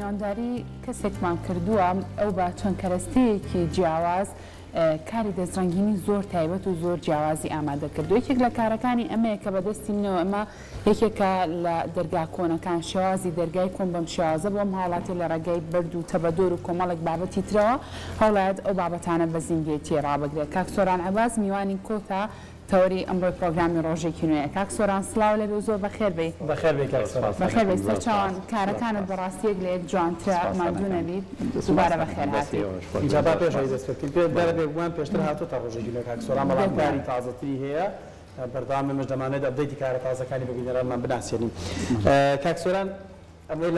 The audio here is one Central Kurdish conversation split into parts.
میانداری کەسێکمان کردووە ئەو بە چەند کەرەستەیەکی جیاواز کاری دەستڕەنگینی زۆر تایبەت و زۆر جیاوازی ئامادە کردو. یەکێک لە کارەکانی ئەمەیە کە بەدەستی منەوە ئەمە یەکێکە لە دەرگا کۆنەکان شێوازی دەرگای کۆن بەم شێوازە بۆم هاوڵاتی لە ڕێگای بەرد و تەبەدۆر و کۆمەڵێک بابەتی ترەوە هەوڵات ئەو بابەتانە بە زیندێتی ڕابگرێت. کاک سۆران عەباس میوانی کۆتا تەوەری ئەمڕۆی پرۆگرامی ڕۆژێکی نوێیە. کاک سۆران سڵاو لەبێ و زۆر بەخێر بێ. بەخێر بێ کاک سۆران. بەخێر بێ. سەرچاوان کارەکانت بەڕاستیەک لە یەک جوانترە ماندوو نەبیت. دووبارە بەخێر هاتی. جابا پێشەوەی دەست پێ بکەین. دەرەبێ گومان پێشتر هاتووەتە ڕۆژێکی نوێ کاک سۆران بەڵام کاری تازەتری هەیە. بەردەوامێمەش دەمانێت ئەپدەیتی کارە تازەکانی بە بینەرانمان بناسیێنین. کاک سۆران ئەمەی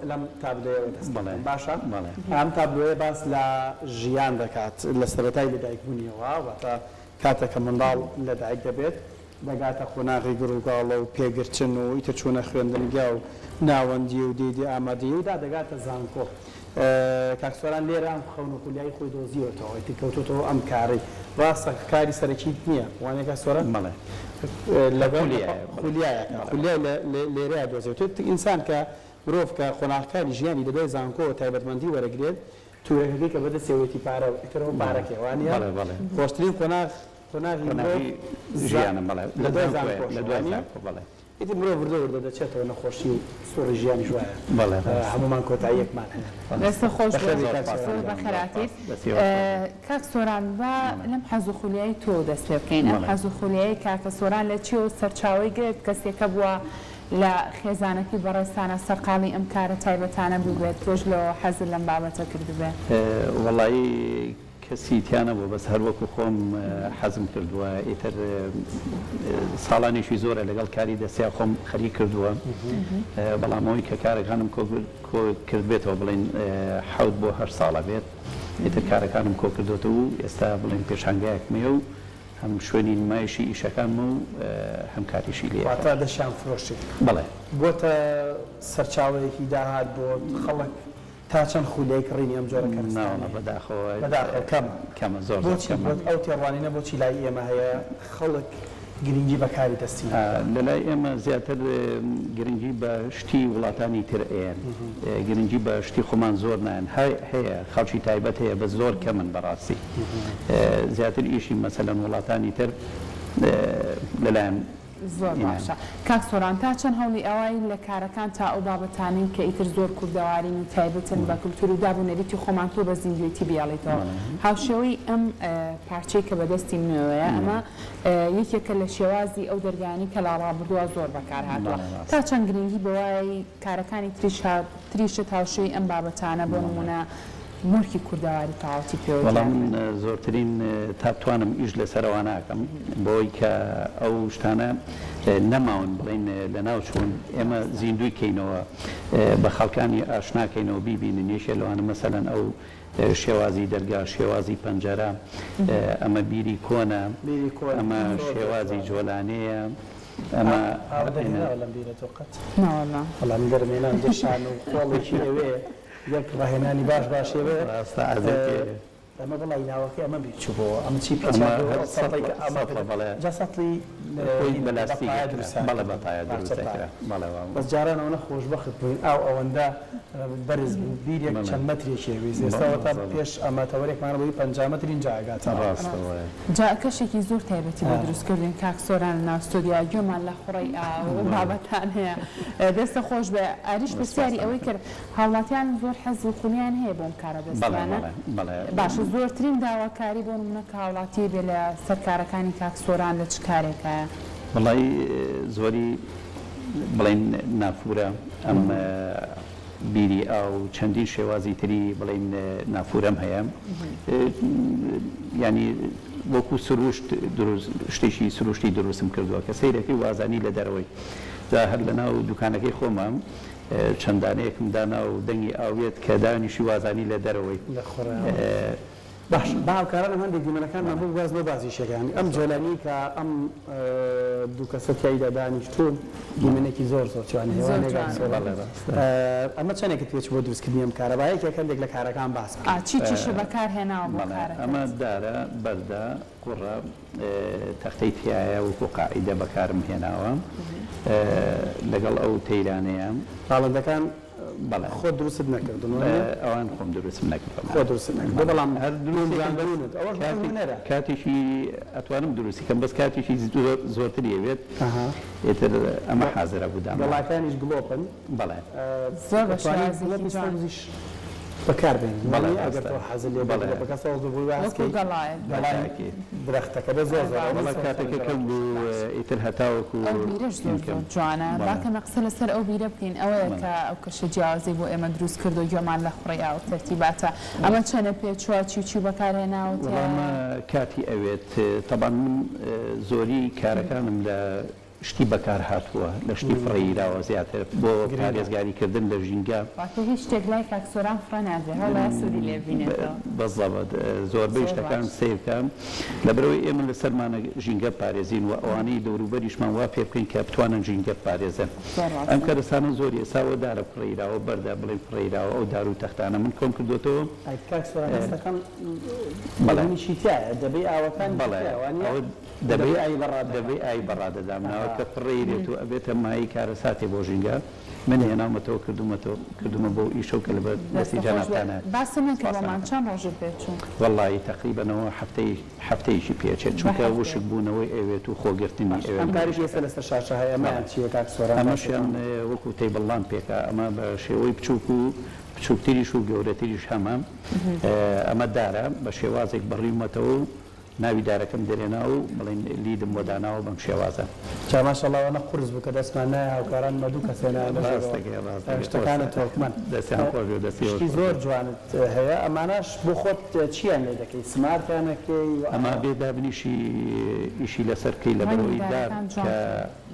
لەم تابلۆیەوە دەست بڵێن باشە؟ ئەم تابلۆیە باس لە ژیان دەکات لە سەرەتای لەدایکبوونیەوە واتە کاتێککە منداڵ لەدایک دەبێت دەگاتە خۆناغی گڕووگاڵە و پێگرچن و ئیتر چوونە خوێندنگیا و ناوەندی و دیدی ئامادەی ودا دەگاتە زانکۆ. کاک سۆران لێرە ئەم خەون و خولیای خۆی دۆزیوەتەوە ئیتر کەوتوتەوە ئەم کاری ڕاستە کاری سەرەکیت نییە وانێ کاک سۆران؟ بەڵێ لەگەڵ خولیای لێرەیە دۆزیوێت. ئینسان کە مرۆڤ کە خۆناغەکانی ژیانی دەبێت زانکۆ تایبەتمەندی وەرەگرێت توورەکەی کە بەدەستێوێتی پارە ئیترەوە پارەکێ وانە خۆشترین خۆناغی ژیانم بەڵێ لە دوای زانکۆ بەڵێ ئیتر مرۆڤ وردە دەچێتەوە نەخۆشی و سۆڕی ژیانی ژوایە بەڵێ هەمومان کۆتاییەکمان هەیە. دەستە خۆش بەخێراتیت. کاک سۆران بە لەم حەز و خولیایی تۆ دەست پێ بکەین. ئەم حەز و خولیایی کاکە سۆران لە چیەوە سەرچاوەی گرت کەسێکە بووە لە خێزانەکەی بەڕێستانە سەرقاڵی ئەم کارە تایبەتانە بووبێت تۆش لەوە حەزت لەم بابەتە کردبێت؟ وەڵایی کەسی تیانە بوو بەس هەر وەکو خۆم حەزم کردووە ئیتر ساڵانێکی زۆرە لەگەڵ کاری دەستیا خۆم خەریک کردووە بەڵام ئەوەی کە کارەکانم کۆ کرد بێتەوە بڵێن 7 بۆ 8 ساڵە بێت ئیتر کارەکانم کۆ کردوتە و ئێستا بڵێن پێشانگایەکمەیە و هەم شوێنی نمایشی ئیشەکانم و هەم کاریشی لێ واتە دەشیان فرۆشی بڵێ بۆتە سەرچاوەیەکی داهات بۆ خەڵک تا چەند خولیای کڕینی ئەم جۆرە کەرستانە بەداخەوە کەمە زۆر ئەو تێڕوانینە بۆچی لای ئێمە هەیە خەڵک گرنگی بەکاری دەستی لەلای ئێمە زیاتر گرنگی بە شتی وڵاتانی تر ئێن گرنگی بە شتی خۆمان زۆر نان هەیە خەڵکی تایبەت هەیە بە زۆر کەمن بەڕاستی زیاتر ئیشی مەسەلەن وڵاتانی تر لەلایەن زۆر باشە. کاک سۆران تا چەند هەوڵی ئەوای لە کارەکان تا ئەو بابەتانەی کە ئیتر زۆر کوردەوارین و تایبەتن بە کولتور و دابوونەریتی خۆمان تۆ بە زیندوێتی بیاڵیتەوە هاوشێوەی ئەم پارچەی کە بەدەستی منەوەیە ئەمە یەکێکە لە شێوازی ئەو دەرگانی کە لە ڕابردووە زۆر بەکار هاتووە تا چەند گرنگی بەوای کارەکانی تریشت هاوشێوی ئەم بابەتانە بۆ نمونە مورکی کوردەواری تاواتی پێوە وەڵام زۆرترین تاتوانم ئیش لەسەرەوە ناکەم بۆی کە ئەو شتانە نەماون بڵین لە ناو چوون ئێمە زیندوی کەینەوە بە خەڵکانی ئاشناکەینەوە بیبینن یەکێ لەوانە مەسەلەن ئەو شێوازی دەرگا شێوازی پەنجەرە ئەمە بیری کۆنە ئەمە شێوازی جۆلانەیە ئەمە وەڵام گەرمێنان دەشان و خۆڵێکی ئەوێ یەک ڕاهێنانی باش ێوێ ئەمە بڵی ناوەکە ئەمە بیچوو بۆ ئەمە چی جاسەڵی بەڵێ بەتایە دروستەکرا بەس جارانەوە نەخۆشبەخت بووین ئەو ئەوەندە بەرز بوو بیرێک چەند مەترێکی ویست ئێستاوە تا پێش ئاماتەوەرێکمان بۆی 50 مەترین جاگاتەوە جا کەشێکی زۆر تایبەتی بۆ دروستکردن کاک سۆران لە ناوستۆدیا گوێمان لە خوڕی بابەتان هەیە دەستە خۆش بێ ئاریش پرسیاری ئەوەی کرد هاوڵاتیان زۆر حەز و خولیان هەیە بۆم کارە دەستیانە باشە زۆرترین داواکاری بۆ نمونە کە هاوڵاتی بێ لە سەرکارەکانی کاک سۆران لە چ کارێکایە؟ وڵی زۆری بڵین نافورە ئەم بیری ئەو چەندین شێوازی تری بڵین نافورەم هەیە ینی وەکو سروشت شتێکی سروشتی دروستم کردووە کە سەیرەکەی وازانی لە دەرەوەی دا هەر لە ناو دوکانەکەی خۆمم چەندانەیەکم دانا و دەنگی ئاوێت کە دانیشی وازانی لە دەرەوەی باش باوکارانم هەندێک دیمەنەکانمان بۆ گواز بۆ بازی شەکانی ئەم جۆلانی کە ئەم دوو کەسەتیایدا دانیشتون دیمەنێکی زۆر جوانی ئەمە چەندێکت پێچ بۆ دروستکردنی ئەم کارەبایەکێک هەندێک لە کارەکان باس چیشە بەکارهێناوە بۆ کارەکە؟ ئەمە دارە بەردە کوڕە تەختەی تایە وەکو قاعیدە بەکارم هێناوە لەگەڵ ئەو تەیرانەیە باڵندەکان بەڵێ خۆ دروست نەکردن ئەوان خۆم دروستم نەکردم خۆ دروست نەکردن بەڵام هەر کاتێکی ئەتوانم دروستی کەم بەس کاتێکی زۆرتر ئەوێت ئێتر ئەمە حازرە بودام گەڵاکانیش گلۆپن بەڵێ زۆر بە شێوازێکی جوان بەکاربێن بەڵێ ئەگەر تۆ حەزت لێ بە کەسەوە بووی وەکو گەڵایە بەڵێ درەختەکە بە زۆر زۆر بەڵێ کاتێکە کەم بوو ئیتر هەتاوەکو ئەو بیرەش زۆر زۆر جوانە باکەمە قسە لەسەر ئەو بیرە بکەین ئەوەیە کە ئەو کەشە جیاوازی بۆ ئێمە دروست کرد و گوێمان لە خوڕیا و تەرتیباتە ئەمە چەنە پێچووە چی بەکارهێناوە کاتی ئەوێت تەبان من زۆری کارەکانم لە شتی بەکار هاتووە لە شتی فڕێیراوە زیاتر بۆ پارێزگاریکردن لە ژینگە هیچ شتێک لای کاکسۆران فڕە نادرێت هەڵا سوودی لێ بینێتەوە بەزەبەت زۆربەی شتەکان سیرکەم لەبەرەوەی ئێمە لەسەرمانە ژینگە پارێزین و ئەوانەی دەوروبەریشمان وا پێ بکەین کە بتوانن ژینگە پارێزن ئەم کەرەسانە زۆر ئێساوە دارە فڕێیراوە بەردا بڵێن فڕێیراوە ئەو دار و تەختانە من کۆم کردوتەوە بەڵێنیشی تایە دەبێ ئاوەکان دەبێ ئای بەڕادەدامناوە کە فڕێیرێت و ئەبێتە مای کارەساتی بۆ ژینگە من هێناومەتەوە کردومە بۆ ئیشە و کە لە دەستی جاناتانە باسی نەکە بۆمان چەند ڕۆژت پێچوو وەڵی تقریبەنەوە هەفتەیەکی پێچێت چونکە وشک بوونەوەی ئەوێت و خۆگرتنی ئەم کاریش ئێستا لەسەر شاشە هەیە ئەمەیان چییە کاکسۆران ئەمەشیان وەکو تەیبڵان پێکە ئەمە بە شێوەی بچووک و بچووکتریش و گەورەتریش هەمە ئەمە دارە بە شێوازێک بەڕیومەتەوە و ناوی دارەکەم دەرێنا و بڵین لیدم بۆ داناوە بەم شێوازە چاماشەڵاوانە قورس بوو کە دەستمان نایە هاوکاران مەدوو کەسێنە شتەکانی تۆکمان دەستیان خۆش دەستی زۆر جوانت هەیە ئەمانەش بۆ خۆت چیان لێ دەکەی سمارتیانەکەی ئەمە بێدابنیشی ئیشی لەسەرکەی لە بەرەوەی دار کە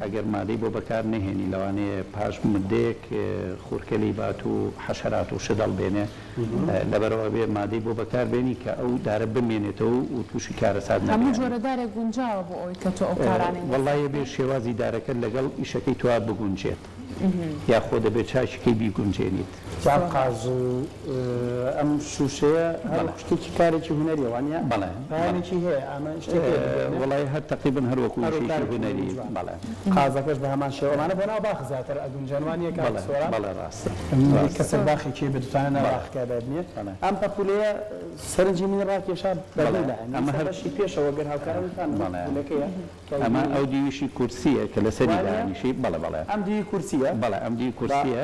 ئەگەر مادەی بۆ بەکار نهێنی لەوانەیە پاش مدێک خوورکەلی بات و حەشەرات و شدەڵ بێنێ لەبەرەوە بێ مادەی بۆ بەکاربێنی کە ئەو دارە بمێنێتەوە و تووشی کارەسات نەبێت هەموو جۆرەدارێک گونجاوە بۆ ئەوی کە تۆ ئەو کارانەی وەڵایە بێ شێوازی دارەکە لەگەڵ ئیشەکەی توا بگونجێت یا خۆ دەبێت چاچەکەی بیگونجێنیت جاب قاز و ئەم شوشەیە هەر شتێکی کارێکی هونەری وانە بەڵێ پایانێکی هەیە ئەمە شتێکی وەڵای هەر تقریبن هەروەکو شتێکی هونەری بەڵێ قازەکەش بە هەمان شێوەمانە بۆ ناو باخ زیاتر ئەگونجانوانیە کارسۆرا بەڵێ ڕاستە کەسەر باخێکی بتوانە ناو باخکە بێت ئەم پەپولەیە سەرنجی من ڕاکێشا بەڵێ ئەمە هەرشی پێشەوە گەر هاوکارانتان ئەمە ئەو دیویشی کورسیە کە لەسەری دانیشی بەڵێ ئەم دیوی کورسیە بەڵێ ئەم دیوی کورسیە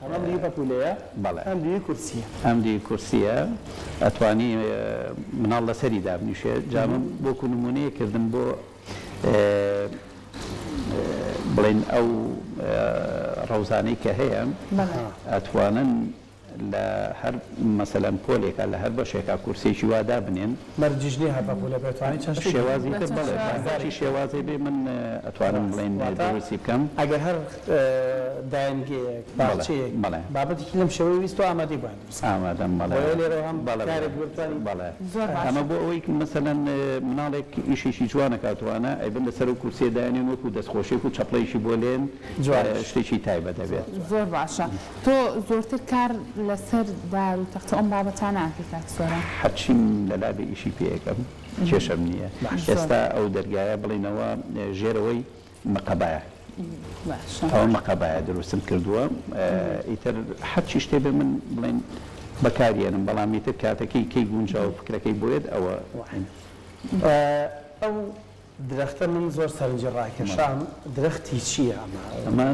ئەم دیوی پەپولەیە بەڵێ ئەم دیوی کورسیە ئەم دیوی کورسیە ئەتوانی مناڵ لەسەری دابنیشێ جامم بۆکو نمونەیە کردن بۆ بڵێن ئەو ڕەوزانەی کە هەیە ئەتوانن لە هەر مەسەلەن پۆلێکە لە هەر بەشێکا کورسێکی وادا بنێن مەرجیژنی هەر پەپولە بێتوانی چەند شێوازی تر بەڵێ بازاری شێوازی بێ من ئەتوانم بڵێن دروستی بکەم ئەگەر هەر داینگەیەک باچەیەک بابەتێکی لەم شێوەی ویست و ئامادەی بووین ئامادەم بەڵێ ئەمە بۆ ئەوەی مەسەلەن مناڵێک ئیشێکی جوانە کاتوانە ئەیبن لەسەر و کورسێ دایانێن وەکو دەستخۆشێک و چەپڵەیەکی بۆ لێن شتێکی تایبەت دەبێت زۆر باشە تۆ زۆرتر کار لەسەر دار و تەختە ئەم بابەتان ناکەی کاکسۆرە هەرچیم لەلا بێ ئیشی پێیەکەم کێشەم نییە ئێستا ئەو دەرگایە بڵێنەوە ژێرەوەی مەقەبایە ئەو مەقەبایە دروستم کردووە ئیتر هەرچی شتێ بێ من بڵێن بەکارێنم بەڵام ئیتر کاتەکەی کەی گونجاو فکرەکەی بۆیت ئەوە ئەو درەختە من زۆر سەرنجی ڕاکێشام درەختی چییە ئەمە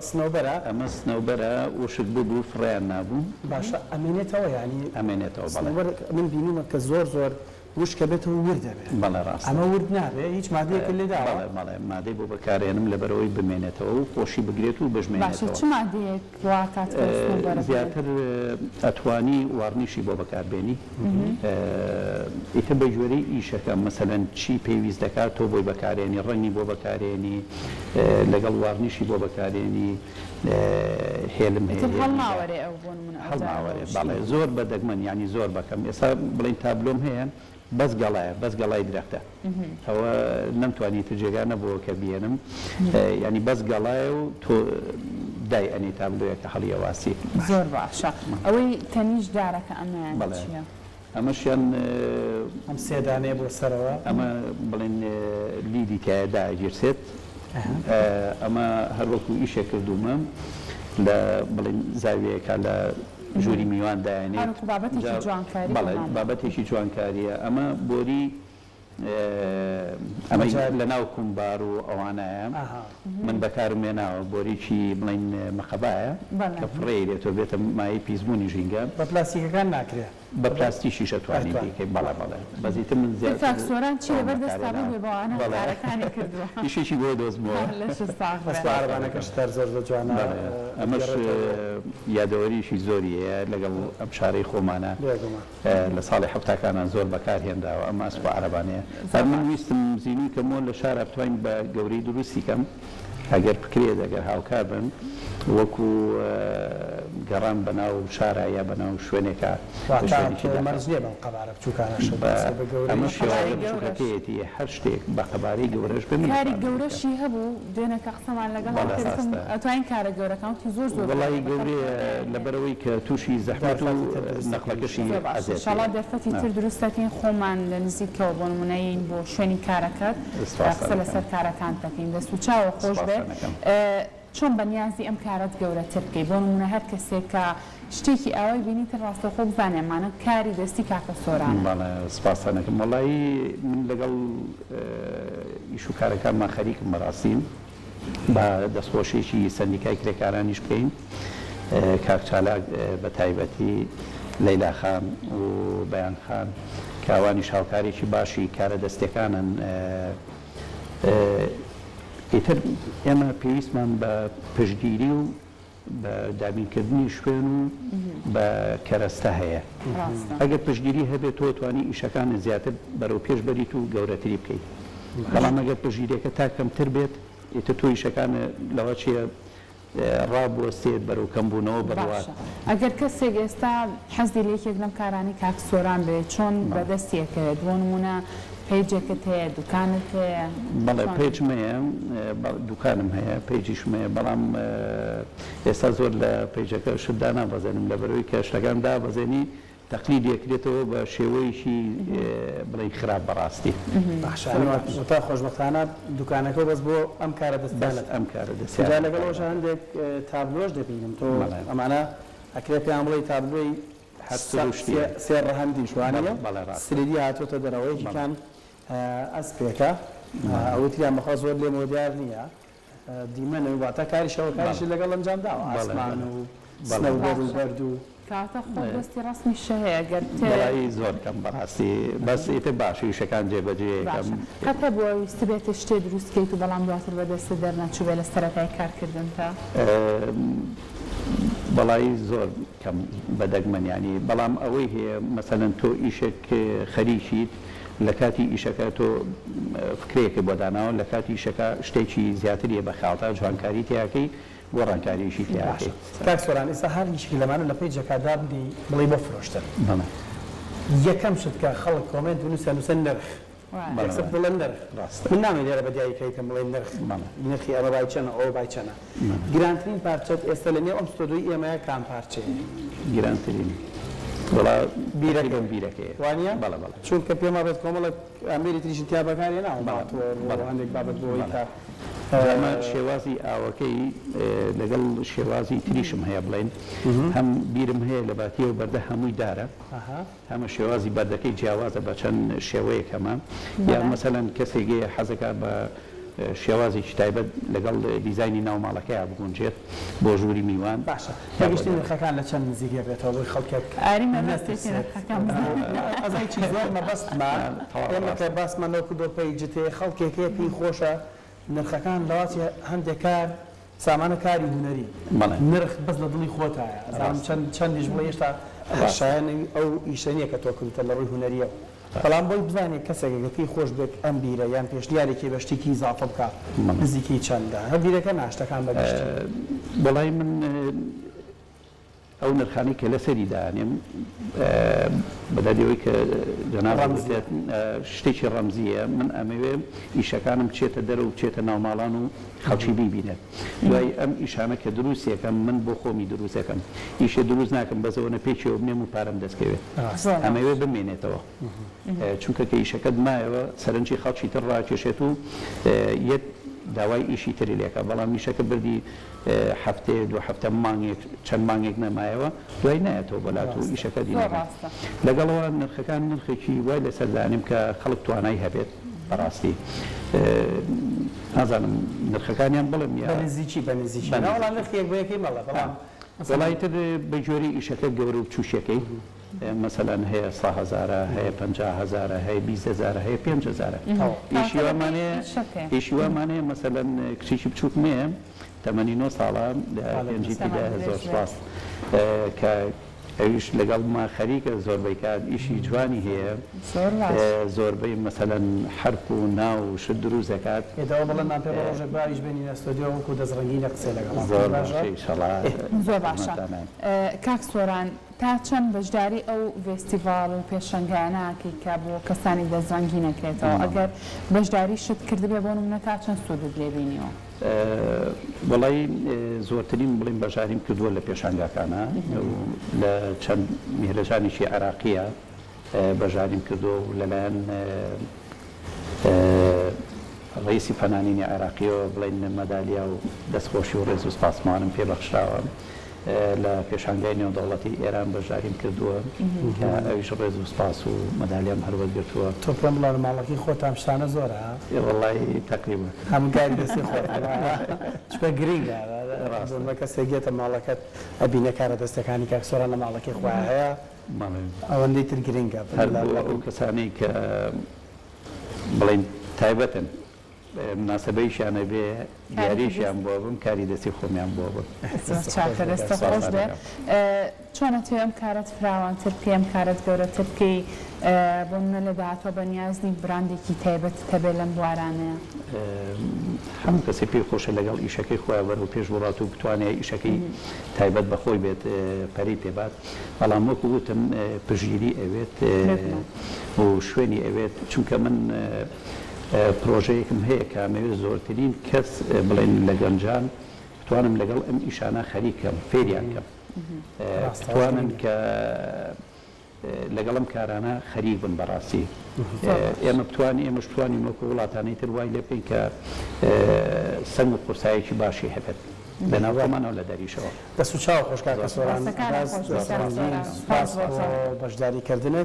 سنەوبەرە ئەمە سنەوبەرە وشک بوو فڕیان نابوو باشە ئەمێنێتەوە ینی ئەمێنێتەوە من بینیمە کە زۆر زۆر وشکە بێتەوە ورد دەبێت بەڵێ ڕاست ئەمە ورد نابێت هیچ مادەیەک لێداوە بەڵێ مادەی بۆ بەکارێنم لەبەرەوەی بمێنێتەوە و خۆشی بگرێت و بژمێنێتەوە چ مادەیەک واکات زیاتر ئەتوانی واڕنیشی بۆ بەکاربێنی ئیتر بە جۆرەی ئیشەکە مەسەلەن چی پێویست دەکات تۆ بۆی بەکارێنی ڕەنگی بۆ بەکارێنی لەگەڵ واڕنیشی بۆ بەکارێنی هێلم هەڵماوەرێ بەڵێ زۆر بەدەگمەن ینی زۆر بەکەم ئێستا بڵین تابلۆم هەیە بەس گەڵایە بەس گەڵای درەختە ئەوە نەمتوانی جێگا نەبووە کە بێنم ینی بەس گەڵایە و تۆ دای ئەنی تابلۆیەکە هەڵیەواسی زۆر باشە ئەوەی تەنیش دارەکە ئەمەیان چییە؟ ئەمەشیان ئەم سێدانەیە بۆ سەرەوە ئەمە بڵێن لیدی تایەدا ئەگیرسێت ئەمە هەروەکو ئیشێ کردومە لە بڵین زاویەکە لە ژووری میوان دایانێت هەروکو بابەتێکی جوانکاری بابەتێکی جوانکاریە ئەمە بۆری ئەمە لە ناو کومبار و ئەوانایە من بەکارم هێناوە بۆریکی بڵین مەخەبایە کە فڕێ دێتەوە بێتە مای پیسبوونی ژینگە بە پلاستیکەکان ناکرێت بە پلاستیکیش ئەتوانی بیکەی بەڵێ بەزیتر من فاکسۆران چی لەبەردەستا بێ بەوانە کارەکانی کردووە ئیشێکی بۆ دۆزمەوە عربانەکەش تەر زۆر جوانە ئەمەش یادەوەریشی زۆریە لەگەڵ ئەم شارەی خۆمانە لە ساڵی حەفتاکانان زۆر بەکارهێنداوە ئەم ئەسپە عربانەیە من ویستم زیینی کەمۆ لە شارە بتوانین بە گەورەی دروستی کەم ئەگەر بکرێت ئەگەر هاوکار بن وەکو گەڕان بەناو شارە یا بەناو شوێنێکە مەرجێ بەم قەبارە بچووکانەش ئەمە شێوازە بچووکەکەیەتی هەر شتێک بە قەبارەی گەورەش بن کاری گەورەشی هەبوو دوێنێکە قسەمان لەگەڵ ئەتوانین کارە گەورەکەوتی زۆر زۆر وڵی گەورەیە لەبەرەوەی کە تووشی زەحمەت و نەقلەکەشی شڵا دەرفەتی تر دروستەکەین خۆمان لە نزیکەوە بۆ نمونەیەین بۆ شوێنی کارەکەت قسە لەسەر کارەکان دەکەین دەست و چاوە خۆش بێت چۆن بەنیازی ئەم کارەت گەورەتر بکەی بۆ نمونە هەر کەسێک کە شتێکی ئەوەی بینیتە ڕاستەخۆ بزانێمانە کاری دەستی کاکە سۆرانە بەڵێ سپاسانەکەم وەڵایی من لەگەڵ ئیش و کارەکانمان خەریکم بەڕاستیم بە دەستخۆشێکی سەندیکای کرێکارانیش بکەین کاک چالاک بە تایبەتی لەیلا خان و بەیان خان کاوانیش هاوکارێکی باشی کارە دەستەکانن ئیتر ئێمە پێویستمان بە پشتگیری و بە دابینکردنی شوێن و بە کەرەستە هەیە ئەگەر پشتگیری هەبێت تۆ توانی ئیشەکانە زیاتر بەرەو پێش بەریت و گەورەتری بکەیت بەڵام ئەگەر پشتگیریەکە تا کەمتر بێت ئیتر تۆ ئیشەکانە لەوە چیە ڕابوەستێت بەرەو کەمبوونەوە بڕوات ئەگەر کەسێک ئێستا حەزی لە یەکێک لەم کارانی کاک سۆران بێت چۆن بەدەستیەکەوێت بۆ نمونە پیجێکت هەیە دوکانت هەیە بەڵێ پیجم هەیە دوکانم هەیە پیجیشم هەیە بەڵام ئێستا زۆر لە پیجەکە شتدا نابەزێنم لەبەرەوەی کە شتەکان دابەزێنی تەقلید دەکرێتەوە بە شێوەیەکی بڵێ خراپ بەڕاستی تا خۆشبەختانە دوکانەکە بەس بۆ ئەم کارە دەستانت ئەم کارە دەست لەگەڵەوەش هەندێک تابلۆش دەبینم تۆ ئەمانە ئەکرێت پێیان بڵێ تابلۆی سێ ڕەهەندی شوانەیە سریدی هاتوۆتە دەرەوەیکی کان ئەسپێکە ئەوتیان بەخوا زۆر لێمەوە دیار نییە دیمەنە واتە کاریشەوە کاریشی لەگەڵ ئەنجامداوە ئاسمان و سنەوبەر و بەرد و کاتە خۆ دەستی ڕاستمی شەهەیە گەر بەڵایی زۆر کەم بەڕاستی بەس ئیتر باشی شەکان جێبەجێیەکەم کاتە بۆ ویستی بێتە شتێ دروستکەیت و بەڵام دواتر بەدەستە دەرنەچوو بێ لە سەرەتای کارکردن تا بەڵایی زۆر کەم بەدەگمەنیانی بەڵام ئەوەی هەیە مەسەلەن تۆ ئیشێک خەریکیت لە کاتی ئیشەکە تۆ فکرێکی بۆ داناوە لە کاتی ئیشەکە شتێکی زیاتریە بە خاڵتا جوانکاری تیاکەی بۆ ڕەنکاریشی تیاکەی کاک سۆران ئێستا هەر هیچکی لەمانە لە پیجەکەدا بدی بڵێ بۆ فرۆشتن یەکەم شت کە خەڵک کۆمنت نووسە نرخ بڵێ نرخ من نامێت لێرە بەدیایکەیتم بڵێ نرخی ئەمە بای چەنە ئەوە بای چەنە گرانترین پارچەت ئێستا لە نێو ئەم ستۆدیۆی ئێمەیە کام پارچەیە گرانترین وڵا بیرەکەم بیرەکەی وانە چونکە پێما بێت کۆمەڵە ئەمێری تریشی تیا بەکاری ناوە هەندێک بابەت بۆی تا ئەمە شێوازی ئاوەکەی لەگەڵ شێوازی تریشم هەیە بڵێن هەم بیرم هەیە لە باتیەوە بەردە هەمووی دارە هەمە شێوازی بەردەکەی جیاوازە بە چەند شێوەیەک هەمە یا مەسەلەن کەسێکگەیە حەزەکە بە شێوازێکی تایبەت لەگەڵ دیزایانی ناوماڵەکەی بگونجێت بۆ ژووری میوان باشە هەگەشتی نرخەکان لە چەند نزیکە بێتەوە بۆی خەڵکێک ئەزایکی زۆر مەبەستمان ئێمە کە باسمان لەو کردۆ پیجتێ خەڵکێکەیە پێی خۆشە نرخەکان لەواتی هەندێک کار سامانە کاری هونەری نرخ بەس لە دڵی خۆتایە چەندیش بڵێ هێشتا شایانی ئەو ئیشەنیە کە تۆ کردتە لە ڕووی هونەریە بەڵام بۆی بزانێت کەسێکەکە پێی خۆش بێت ئەم بیرە یان پێشنیارێکی بە شتێکی ئیزافە بکات نزیکی چەندە هەر بیرەکە ناشتەکان بەگشت بەڵای من ئەو نرخانی کە لەسەری دانێم بەدادەوەی کە جەناب شتێکی ڕەمزیە من ئەمەوێ ئیشەکانم بچێتە دەرەوە بچێتە ناوماڵان و خەڵکی بیبینێت دوای ئەم ئیشانە کە دروستێکم من بۆ خۆمی دروستەکەم ئیشە دروست ناکەم بەزەوەنە پێچەوە بنێم و پارەم دەستکەوێت ئەمەوێ بمێنێتەوە چونکە کە ئیشەکە دمایەوە سەرنجی خەڵکی تر ڕاکێشێت و داوای ئیشی تری لێکە بەڵام میشەکە بردی هەفتێ دو هەفتە مانگێک چەند مانگێک نەمایەوە دوای نایەتەوە بەلات و ئیشەکە دیێنێ لەگەڵەوە نرخەکان نرخێکی وای لەسەر دانیم کە خەڵک توانای هەبێت بەڕاستی نازانم نرخەکانیان بڵم یا بەنزیکی وەڵام نرخێک بۆ یەکەی مەڵە بەڵام وڵایتر بە جۆری ئیشەکە گەورە و بچووشەکەی مثلا هەیە 100,000 هەیە 50,000 هەیە 20,000 هەیە 5,000 ئیشی وامانەیە مثلا کچێکی بچووکمەیە تەمەنی 9 ساڵە لە پێنجیتیدا زۆر سپاس کە ئەویش لەگەڵ ما خەریکە زۆربەی کات ئیشی جوانی هەیە زۆربەی مثلا حرف و ناو و شت دروست دەکات ئێداوە بڵێمان پێ ڕۆژێک باریش بینینە ستۆدیۆ وەکو دەزڕەنگی لە قسە لەگەڵ زۆر ئینشاڵڵا زۆر باشە کاک سۆران تا چەند بەشداری ئەو فێستیڤاڵ و پێشەنگاناکەی کە بۆ کەسانی دەزڕەنگی نەکرێتەوە ئەگەر بەشداری شت کردبێ بۆ نمونە تا چەند سوودت لێ بینیەوە وڵی زۆرترین بڵین بەژاریم کردووە لە پێشانگاکانە لە چەند میهرەجانیشی عراقیە بەژاریم کردو لەلایەن ڕئیسی فەنانینی عراقیەوە بڵین مەدالیا و دەستخۆشی و ڕێز و سپاسمانم پێبەخشراوە لە پێشانگای نێودەوڵەتی ئێران بەژاریم کردووە کە ئەویش ڕێز و سپاس و مەدالیام هەروەگرتووە تۆ پێم بڵێ ماڵەکەی خۆتان شتانە زۆرە وڵی تقریبا هەموو کاری دەستی خۆت چکە گرینگە ڕاستمە کەسێک گێتە ماڵەکەت ئەبینە کارە دەستەکانی کاک سۆران لە ماڵەکەی خۆیان هەیە ئەوەندەی تر گرینگە ئەو کەسانی کە بڵین تایبەتن مناسبەیشیانە بێ دیاریشیان بۆ بم کاری دەستی خۆمیان بۆ بم دەستە خۆش بێ چۆنە توێ ئەم کارت فراوانتر پێم کارت گەورەتر بکەی بۆ منە لە داهاتوە بە نیازنی براندێکی تایبەت هەبێ لەم بوارانەیە هەموو کەسی پێی خۆشە لەگەڵ ئیشەکەی خۆیان بەر و پێش وڵات و بتوانێت ئیشەکەی تایبەت بەخۆی بێت پەری پێبات بەڵام وەکو وتم پژگیری ئەوێت و شوێنی ئەوێت چونکە من پرۆژەیەکم هەیە کامەوێت زۆرترین کەس بڵێن لە گەنجان بتوانم لەگەڵ ئەم ئیشانە خەریکەم فێریان کەم بتوانن کە لەگەڵم کارانە خەریک بن بەڕاستی ئێمە ئێمەش بتوانین وەکو وڵاتانەی تر وای لێ بکەین کە سەنگ و قورسایەکی باشی هەبێت لەناوەمانەوە لە دەریشەوە دەست و چاو خۆشکار کە سۆران بەشداریکردنت